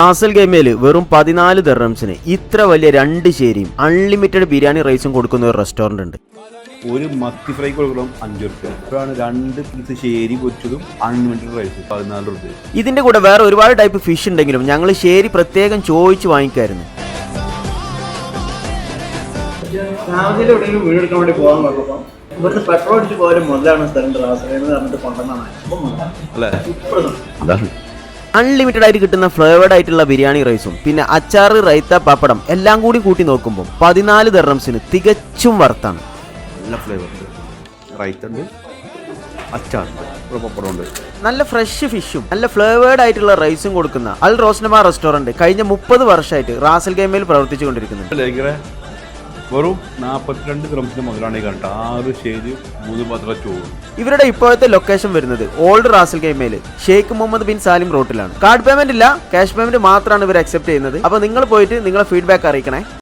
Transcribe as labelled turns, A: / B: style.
A: Ras al ഗെയിമേൽ വെറും 14 ദിർഹംസിന് ഇത്ര വലിയ 2 ശേരിയും അൺലിമിറ്റഡ് ബിരിയാണി റൈസും കൊടുക്കുന്ന ഒരു റെസ്റ്റോറന്റ് ഉണ്ട്.
B: ഒരു മത്തി ഫ്രൈ കൊടുക്കണം 5 രൂപ. ഇപ്പോഴാണ് 2 പീസ് ശേരി പൊരിച്ചതും അൺലിമിറ്റഡ് റൈസ് 14 രൂപ.
A: ഇതിന്റെ കൂടെ വേറെ ഒരുപാട് ടൈപ്പ് ഫിഷ് ഉണ്ടെങ്കിലും ഞങ്ങൾ ശേരി പ്രത്യേകം ചോദിച്ചു വാങ്ങിക്കായിരുന്നു.
C: വീടെടുക്കാൻ വേണ്ടി പോകാൻ നോക്കുമ്പോൾ ഇവിടുത്തെ പെട്രോൾ അടിച്ച് പോയാലും മുതലാണ് സ്ഥലം റാസൽ എന്ന് പറഞ്ഞിട്ട് കൊണ്ടുവന്നാണ്.
A: അൺലിമിറ്റഡ് ആയിട്ട് കിട്ടുന്ന ഫ്ലേവേർഡ് ആയിട്ടുള്ള ബിരിയാണി റൈസും പിന്നെ അച്ചാറ്, റൈത്ത, പപ്പടം എല്ലാം കൂടി കൂട്ടി നോക്കുമ്പോൾ 14 ദിർഹംസിന് തികച്ചും വർത്താണ്.
B: നല്ല ഫ്ലേവർ റൈത്ത ഉണ്ട്, അച്ചാറുണ്ട്, പപ്പടം ഉണ്ട്.
A: നല്ല ഫ്രഷ് ഫിഷും നല്ല ഫ്ലേവേർഡ് ആയിട്ടുള്ള റൈസും കൊടുക്കുന്ന അൽ റോസ്നമ റെസ്റ്റോറന്റ് കഴിഞ്ഞ 30 വർഷമായിട്ട് റാസൽ ഗെയിമയിൽ പ്രവർത്തിച്ചുകൊണ്ടിരിക്കുന്നുണ്ട്.
B: വെറും 42 ദിർഹംസിന് മുതലാണ് ഈ കണ്ട 6 ശേരി 3 പാത്രം ചോറ്.
A: ഇവരുടെ ഇപ്പോഴത്തെ ലൊക്കേഷൻ വരുന്നത് ഓൾഡ് റാസൽ ഗെയിമയിൽ ഷെയ്ഖ് മുഹമ്മദ് ബിൻ സാലിം റോട്ടിലാണ്. കാർഡ് പേയ്മെന്റ് ഇല്ല, ക്യാഷ് പേയ്മെന്റ് മാത്രമാണ് ഇവർ അക്സെപ്റ്റ് ചെയ്യുന്നത്. അപ്പോൾ നിങ്ങൾ പോയിട്ട് നിങ്ങളെ ഫീഡ്ബാക്ക് അറിയിക്കണേ.